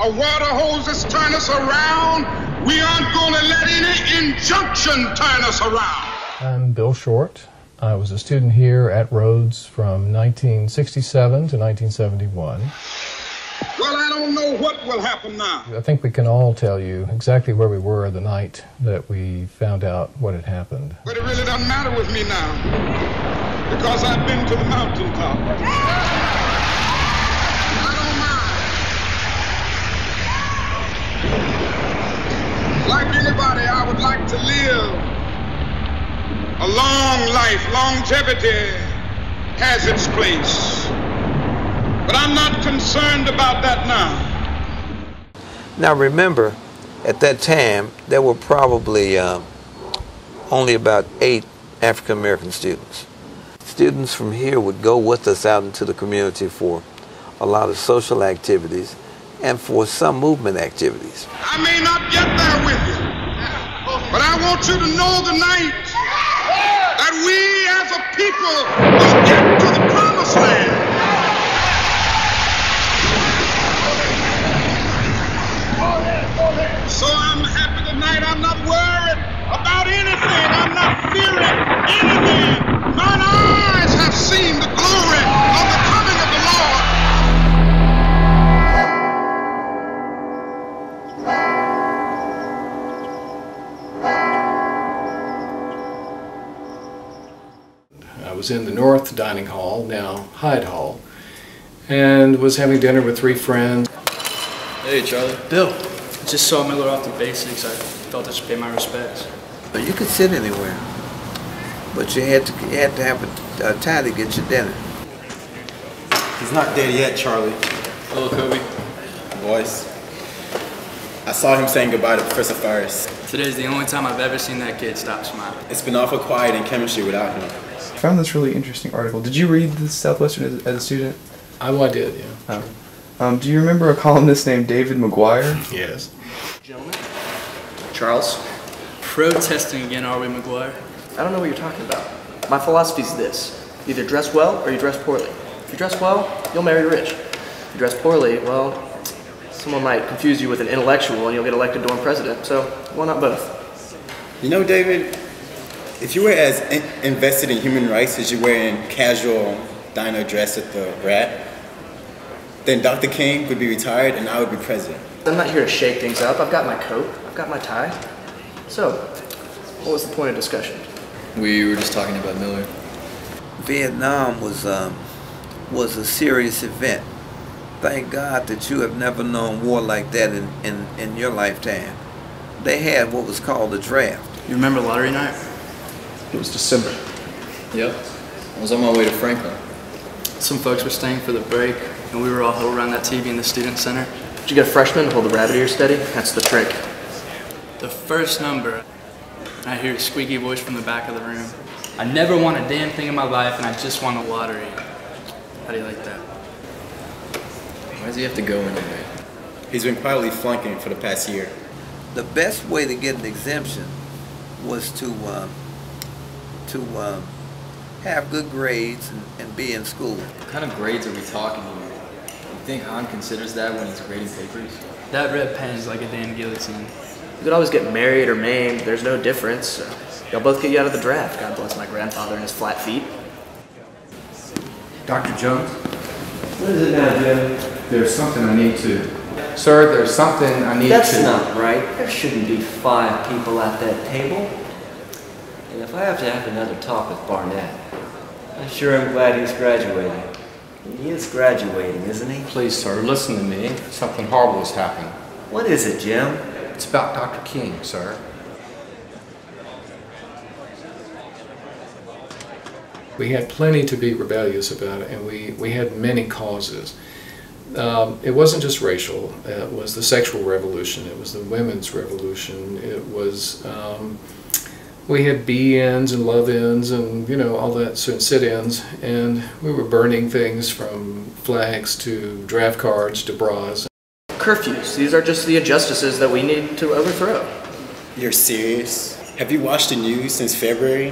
a water hose that's turning us around. We aren't going to let any injunction turn us around. I'm Bill Short. I was a student here at Rhodes from 1967 to 1971. Well, I don't know what will happen now. I think we can all tell you exactly where we were the night that we found out what had happened. But it really doesn't matter with me now, because I've been to the mountaintop. I don't mind. Like anybody, I would like to live a long life. Longevity has its place. But I'm not concerned about that now. Now remember, at that time, there were probably only about 8 African American students. Students from here would go with us out into the community for a lot of social activities and for some movement activities. I may not get there with you, but I want you to know tonight that we as a people will get to the promised land. So I'm happy tonight. I'm not worried about anything. I'm not fearing anything. Mine eyes have seen the glory of the coming of the Lord. I was in the North Dining Hall, now Hyde Hall, and was having dinner with 3 friends. Hey, Charlie. Bill, I just saw Miller off the basics. I felt I should pay my respects. You could sit anywhere, but you had to have a tie to get your dinner. He's not dead yet, Charlie. Hello, Coby. Boys. I saw him saying goodbye to Professor Ferris. Today's the only time I've ever seen that kid stop smiling. It's been awful quiet in chemistry without him. I found this really interesting article. Did you read the Southwestern as a student? I did, yeah. Oh. Do you remember a columnist named David McGuire? Yes. Gentlemen? Charles? Protesting again, are we, McGuire? I don't know what you're talking about. My philosophy is this. You either dress well or you dress poorly. If you dress well, you'll marry rich. If you dress poorly, well, someone might confuse you with an intellectual and you'll get elected dorm president. So, why not both? You know, David, if you were as invested in human rights as you were in casual diner dress at the Rat, then Dr. King would be retired and I would be president. I'm not here to shake things up. I've got my coat. I've got my tie. So, what was the point of discussion? We were just talking about Miller. Vietnam was a serious event. Thank God that you have never known war like that in your lifetime. They had what was called a draft. You remember lottery night? It was December. Yep. I was on my way to Franklin. Some folks were staying for the break, and we were all huddled around that TV in the student center. Did you get a freshman to hold the rabbit ear steady? That's the trick. The first number, and I hear a squeaky voice from the back of the room. I never won a damn thing in my life, and I just won the lottery. How do you like that? Why does he have to go anyway? He's been quietly flunking for the past year. The best way to get an exemption was to have good grades and be in school. What kind of grades are we talking here? You think Han considers that when he's grading papers? That red pen is like a damn guillotine. You could always get married or maimed. There's no difference. So they'll both get you out of the draft. God bless my grandfather and his flat feet. Dr. Jones? What is it now, Jim? There's something I need to... Sir, there's something I need to... That's not right. There shouldn't be 5 people at that table. And if I have to have another talk with Barnett, I sure am glad he's graduating. He is graduating, isn't he? Please, sir, listen to me. Something horrible has happened. What is it, Jim? It's about Dr. King, sir. We had plenty to be rebellious about it, and we had many causes. It wasn't just racial. It was the sexual revolution. It was the women's revolution. It was, we had be-ins and love-ins and, you know, all that, sit-ins, and we were burning things from flags to draft cards to bras. Curfews. These are just the injustices that we need to overthrow. You're serious? Have you watched the news since February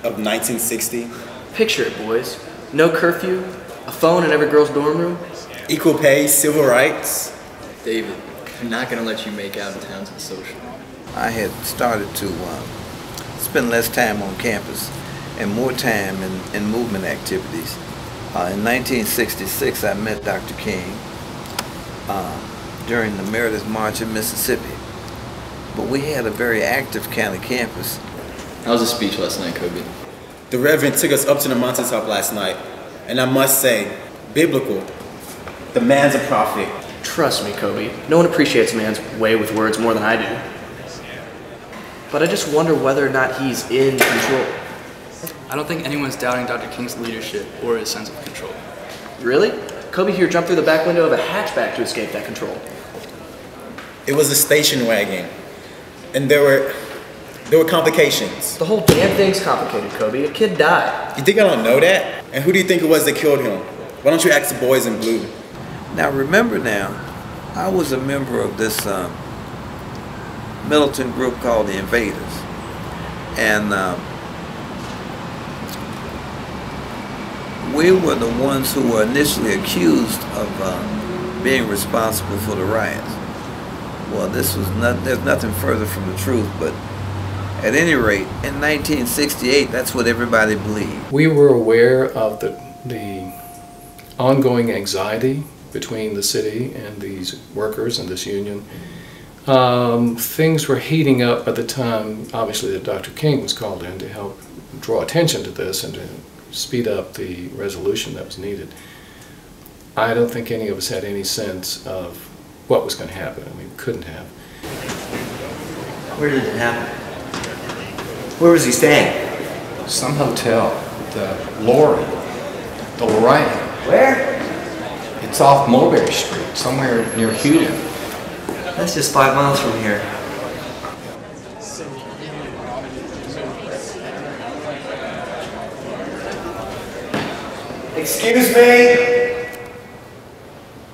of 1960? Picture it, boys. No curfew, a phone in every girl's dorm room. Equal pay, civil rights. David, I'm not going to let you make out in Townsend Social. I had started to spend less time on campus and more time in movement activities. In 1966, I met Dr. King during the Meredith March in Mississippi. But we had a very active county campus. How was the speech last night, Coby? The Reverend took us up to the mountaintop last night, and I must say, biblical. The man's a prophet. Trust me, Coby. No one appreciates a man's way with words more than I do. But I just wonder whether or not he's in control. I don't think anyone's doubting Dr. King's leadership or his sense of control. Really? Coby here jumped through the back window of a hatchback to escape that control. It was a station wagon, and there were complications. The whole damn thing's complicated, Coby. A kid died. You think I don't know that? And who do you think it was that killed him? Why don't you ask the boys in blue? Now remember now, I was a member of this militant group called the Invaders. And we were the ones who were initially accused of being responsible for the riots. Well, there's nothing further from the truth, but at any rate, in 1968, that's what everybody believed. We were aware of the ongoing anxiety between the city and these workers and this union. Things were heating up at the time, obviously, that Dr. King was called in to help draw attention to this and to speed up the resolution that was needed. I don't think any of us had any sense of what was going to happen. I mean, we couldn't have. Where did it happen? Where was he staying? Some hotel. The Lorry. The Wright. Where? It's off Mulberry Street, somewhere near Huebner. That's just 5 miles from here. Excuse me.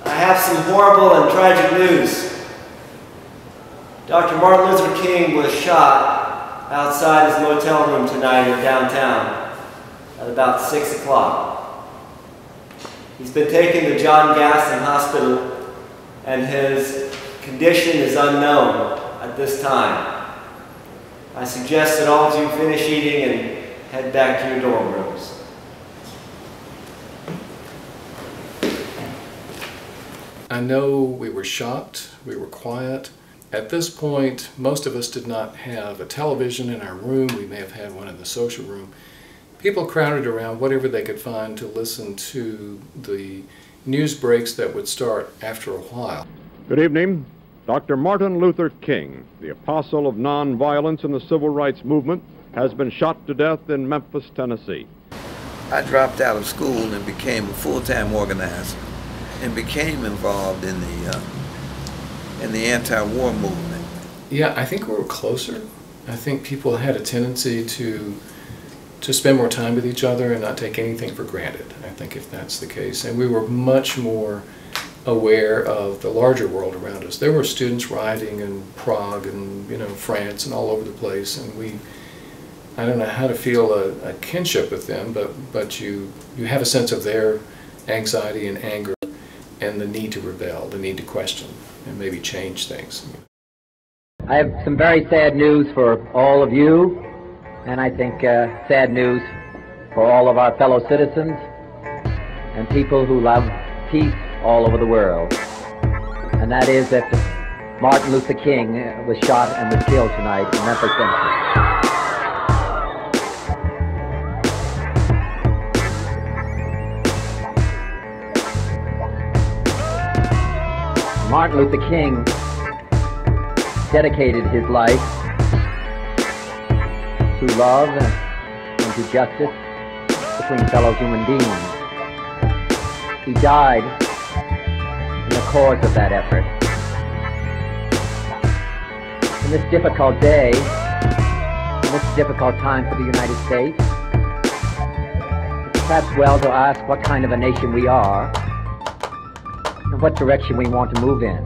I have some horrible and tragic news. Dr. Martin Luther King was shot outside his motel room tonight in downtown at about 6 o'clock. He's been taken to John Gaston Hospital, and his condition is unknown at this time. I suggest that all of you finish eating and head back to your dorm rooms. I know we were shocked, we were quiet. At this point, most of us did not have a television in our room. We may have had one in the social room. People crowded around whatever they could find to listen to the news breaks that would start after a while. Good evening. Dr. Martin Luther King, the apostle of nonviolence in the civil rights movement, has been shot to death in Memphis, Tennessee. I dropped out of school and became a full-time organizer and became involved in the anti-war movement. Yeah, I think we were closer. I think people had a tendency to spend more time with each other and not take anything for granted, I think, if that's the case. And we were much more aware of the larger world around us. There were students rioting in Prague and, you know, France and all over the place, and I don't know how to feel a kinship with them, but you have a sense of their anxiety and anger and the need to rebel, the need to question and maybe change things. I have some very sad news for all of you, and I think sad news for all of our fellow citizens and people who love peace all over the world. And that is that Martin Luther King was shot and was killed tonight in Memphis, Tennessee. Martin Luther King dedicated his life to love and to justice between fellow human beings. He died in the cause of that effort. In this difficult day, in this difficult time for the United States, it's perhaps well to ask what kind of a nation we are and what direction we want to move in.